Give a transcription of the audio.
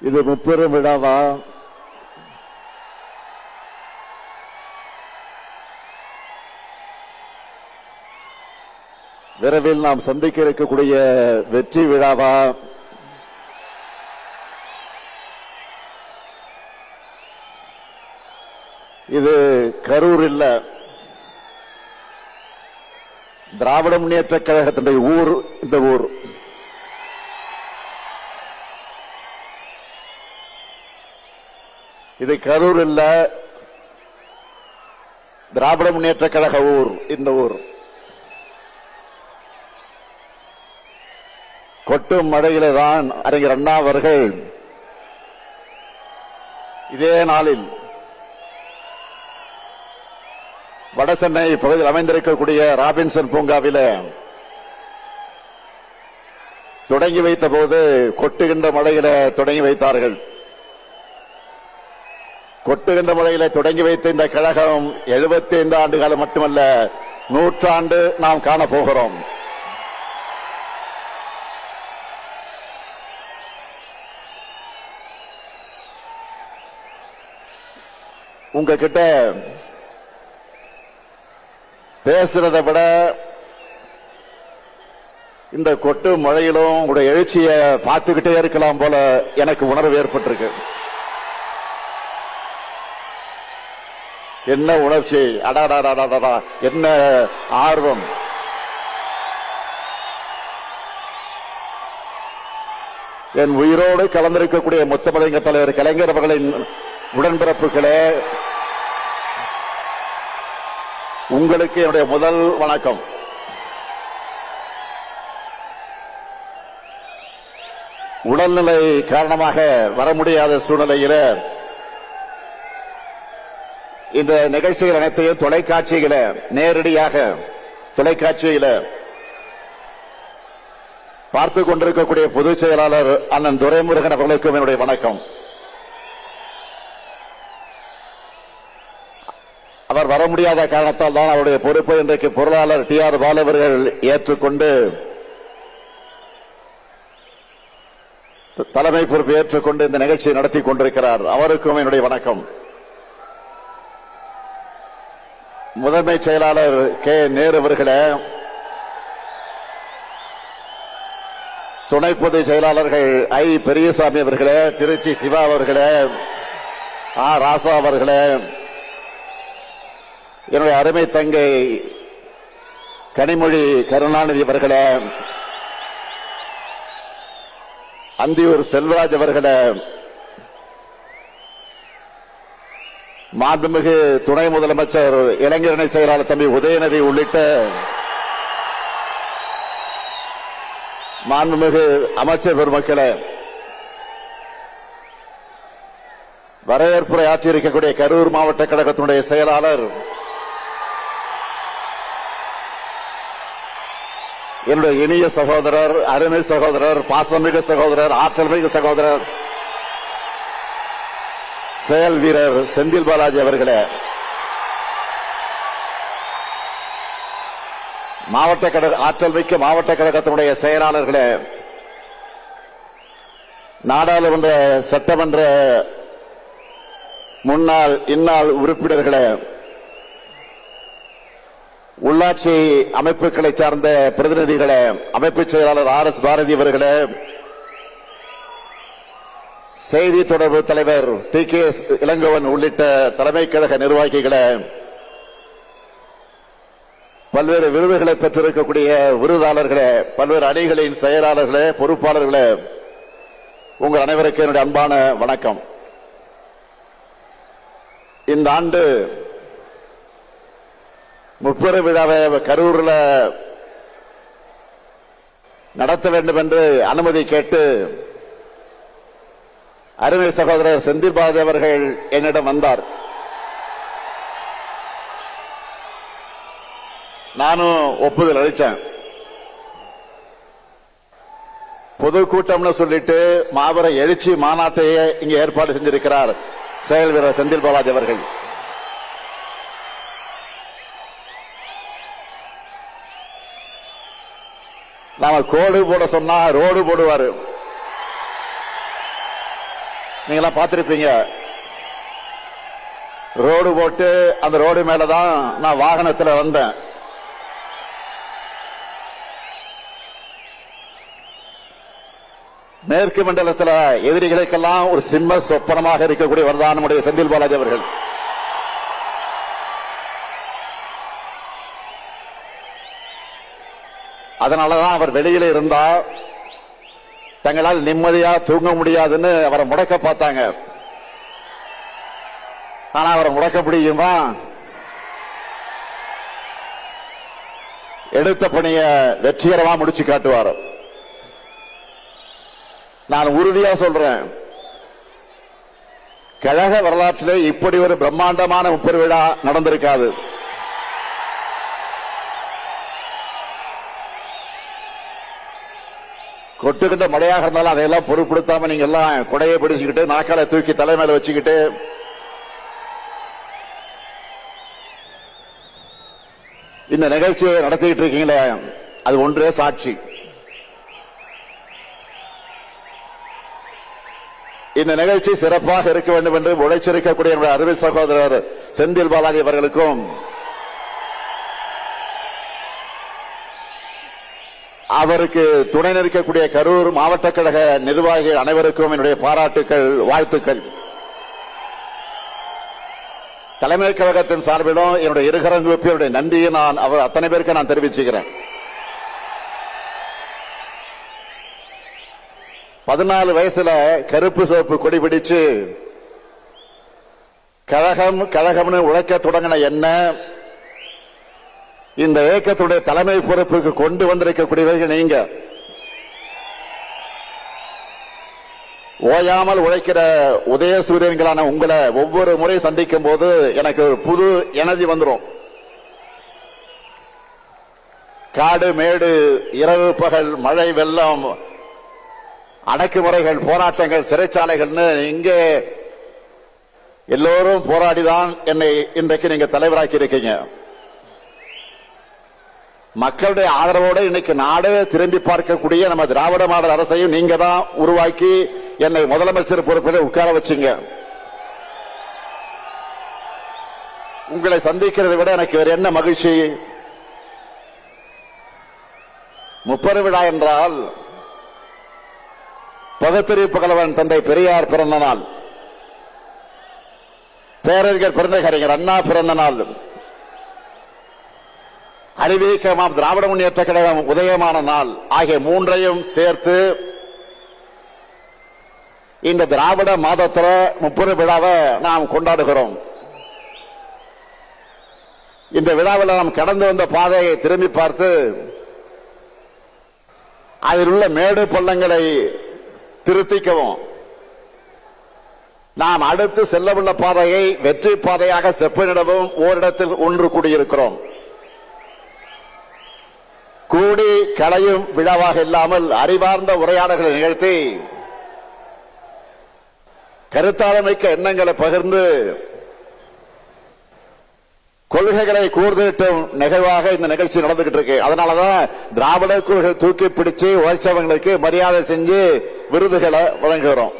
இது முப்பெரும் விழாவா? விரைவில் நாம் சந்திக்க இருக்கக்கூடிய வெற்றி விழாவா? இது கரூர் இல்ல, திராவிட முன்னேற்ற கழகத்தினுடைய ஊர். இந்த ஊர் இது கரூர் இல்ல, திராவிட முன்னேற்ற கழக ஊர். இந்த ஊர் கொட்டும் மழையிலே தான் அறிஞர் அண்ணா அவர்கள் இதே நாளில் வடசென்னை பகுதியில் அமைந்திருக்கக்கூடிய ராபின்சன் பூங்காவிலே தொடங்கி வைத்த போது கொட்டுகின்ற மழையில தொடங்கி வைத்தார்கள். கொட்டுகின்ற மழையில தொடங்கி வைத்த இந்த கழகம் 75 ஆண்டு காலம் மட்டுமல்ல, 100 ஆண்டு நாம் காண போகிறோம். உங்ககிட்ட பேசுறதை விட இந்த கொட்டு மழையிலும் உங்களுடைய எழுச்சியை பார்த்துக்கிட்டே இருக்கலாம் போல எனக்கு உணர்வு ஏற்பட்டிருக்கு. என்ன உணர்ச்சி! அடாடாடாடா, என்ன ஆர்வம்! என் உயிரோடு கலந்திருக்கக்கூடிய முத்தமிழங்க தலைவர் கலைஞர் அவர்களின் உடன்பிறப்புகளே, உங்களுக்கு என்னுடைய முதல் வணக்கம். உடல்நிலை காரணமாக வர முடியாத சூழ்நிலையில இந்த நிகழ்ச்சிகள் அனைத்தையும் தொலைக்காட்சியில நேரடியாக தொலைக்காட்சியில பார்த்துக் கொண்டிருக்கக்கூடிய பொதுச் செயலாளர் அண்ணன் துரைமுருகன் அவர்களுக்கும் என்னுடைய வணக்கம். அவர் வர முடியாத காரணத்தால் தான் அவருடைய பொறுப்பை இன்றைக்கு பொருளாளர் TR பாலு அவர்கள் ஏற்றுக்கொண்டு தலைமை பொறுப்பை ஏற்றுக்கொண்டு இந்த நிகழ்ச்சியை நடத்தி கொண்டிருக்கிறார். அவருக்கும் என்னுடைய வணக்கம். முதன்மை செயலாளர் K. நேரு அவர்களே, துணை பொதுச் செயலாளர்கள் I. பெரியசாமி அவர்களே, திருச்சி சிவா அவர்களே, ராசா அவர்களே, என்னுடைய அருமை தங்கை கனிமொழி கருணாநிதி அவர்களே, அந்தியூர் செல்வராஜ் அவர்களே, மாண்புமிகு துணை முதலமைச்சர் இளைஞரணி செயலாளர் தம்பி உதயநிதி உள்ளிட்ட மாண்புமிகு அமைச்சர் பெருமக்களே, வரவேற்புரை ஆற்றியிருக்கக்கூடிய கரூர் மாவட்ட கழகத்தினுடைய செயலாளர், என்னுடைய இனிய சகோதரர், அருமை சகோதரர், பாசமிகு சகோதரர், ஆற்றல் மிகு சகோதரர், செயல் வீரர் செந்தில் பாலாஜி அவர்களே, மாவட்ட கழக ஆற்றல் மிக்க மாவட்ட கழகத்தினுடைய செயலாளர்களே, நாடாளுமன்ற சட்டமன்ற முன்னாள் இந்நாள் உறுப்பினர்களே, உள்ளாட்சி அமைப்புகளை சார்ந்த பிரதிநிதிகளே, அமைப்பு செயலாளர் RS பாரதி அவர்களே, செய்தி தொடர்பு தலைவர் TKS இளங்கோவன் உள்ளிட்ட தலைமை கழக நிர்வாகிகளே, பல்வேறு விருதுகளை பெற்றிருக்கக்கூடிய விருதாளர்களே, பல்வேறு அணிகளின் செயலாளர்களே, பொறுப்பாளர்களே, உங்கள் அனைவருக்கும் என்னுடைய அன்பான வணக்கம். இந்த ஆண்டு முப்பெரும் விழாவை கரூர்ல நடத்த வேண்டும் என்று அனுமதி கேட்டு அருமை சகோதரர் செந்தில் பாலாஜி அவர்கள் என்னிடம் வந்தார். நானும் ஒப்புதல் அளித்தேன். பொதுக்கூட்டம்னு சொல்லிட்டு மாபெரும் எழுச்சி மாநாட்டையே இங்கே ஏற்பாடு செஞ்சிருக்கிறார் செயல் வீரர் செந்தில் பாலாஜி அவர்கள். நாம கோடு போட சொன்னா ரோடு போடுவாரு. நீங்களா பார்த்திருப்பீங்க. ரோடு போட்டு அந்த ரோடு மேலதான் நான் வாகனத்தில் வந்தேன். மேற்கு மண்டலத்தில் எதிரிகளுக்கெல்லாம் ஒரு சிம்ம சொப்பனமாக இருக்கக்கூடியவர் தான் நம்முடைய செந்தில் பாலாஜி அவர்கள். அதனாலதான் அவர் வெளியில இருந்தா தங்களால் நிம்மதியா தூங்க முடியாதுன்னு அவரை முடக்க பார்த்தாங்க. ஆனா அவரை முடக்க முடியுமா? எடுத்த பணிய வெற்றிகரமா முடிச்சு காட்டுவார். நான் உறுதியா சொல்றேன், கழக வரலாற்றிலே இப்படி ஒரு பிரம்மாண்டமான முப்பெரு விழா நடந்திருக்காது. கொட்டுக்கிட்ட மழையாக இருந்தாலும் அதையெல்லாம் பொருட்படுத்தாம நீங்க எல்லாம் கொடையை பிடிச்சுக்கிட்டு நாக்கால தூக்கி தலைமையில வச்சுக்கிட்டு இந்த நிகழ்ச்சியை நடத்திக்கிட்டு இருக்கீங்களே, அது ஒன்றே சாட்சி. இந்த நிகழ்ச்சி சிறப்பாக இருக்க வேண்டும் என்று உழைச்சிருக்கக்கூடிய என்னுடைய அருமை சகோதரர் செந்தில் பாலாஜி அவர்களுக்கும் அவருக்கு துணை நிற்கக்கூடிய கரூர் மாவட்ட கழக நிர்வாகிகள் அனைவருக்கும் என்னுடைய பாராட்டுக்கள், வாழ்த்துக்கள். தலைமை கழகத்தின் சார்பிலும் என்னுடைய இருகரங்குப்பி என்னுடைய நன்றியை நான் அவர் அத்தனை பேருக்கு நான் தெரிவிச்சுக்கிறேன். 14 வயசுல கருப்பு சிவப்பு கொடி பிடிச்சு கழகம்னு உழைக்க தொடங்கின என்ன இந்த இயக்கத்துடைய தலைமை பொறுப்புக்கு கொண்டு வந்திருக்கக்கூடியவர்கள் நீங்க. ஓயாமல் உழைக்கிற உதயசூரியன்களான உங்களை ஒவ்வொரு முறை சந்திக்கும் போது எனக்கு ஒரு புது எனர்ஜி வந்துடும். காடு மேடு இரவு பகல் மழை வெள்ளம் அடக்குமுறைகள் போராட்டங்கள் சிறைச்சாலைகள்னு இங்கே எல்லோரும் போராடிதான் என்னை இன்றைக்கு நீங்க தலைவராக்கி இருக்கீங்க. மக்களுடைய ஆதரவோடு இன்னைக்கு நாடு திரும்பி பார்க்கக்கூடிய நம்ம திராவிட மாடல் அரசையும் நீங்க தான் உருவாக்கி என்னை முதலமைச்சர் பொறுப்பில் உட்கார வச்சீங்க. உங்களை சந்திக்கிறதை விட எனக்கு வேற என்ன மகிழ்ச்சி? முப்பெரு விழா என்றால் பகுத்தறிவு புகழவன் தந்தை பெரியார் பிறந்த நாள், பேரறிஞர் பெருந்தகறிஞர் அண்ணா பிறந்த நாள், அறிவியக்கமாம் திராவிட முன்னேற்ற கழகம் உதயமான நாள் ஆகிய மூன்றையும் சேர்த்து இந்த திராவிட மாதத்தில முப்பெரு விழாவை நாம் கொண்டாடுகிறோம். இந்த விழாவில் நாம் கடந்து வந்த பாதையை திரும்பி பார்த்து அதில் உள்ள மேடு பள்ளங்களை திருத்திக்கவும், நாம் அடுத்து செல்லவுள்ள பாதையை வெற்றி பாதையாக செப்பனிடவும் ஓரிடத்தில் ஒன்று கூடியிருக்கிறோம். கூடி களையும் விழாவாக இல்லாமல் அறிவார்ந்த உரையாடல்களை நிகழ்த்தி கருத்தாளமிக்க எண்ணங்களை பகிர்ந்து கொள்கைகளை கூர்ந்திட்டும் நிகழ்வாக இந்த நிகழ்ச்சி நடந்துகிட்டு இருக்கு. அதனாலதான் திராவிட கொள்கை தூக்கி பிடிச்சு உழைச்சவங்களுக்கு மரியாதை செஞ்சு விருதுகளை வழங்குகிறோம்.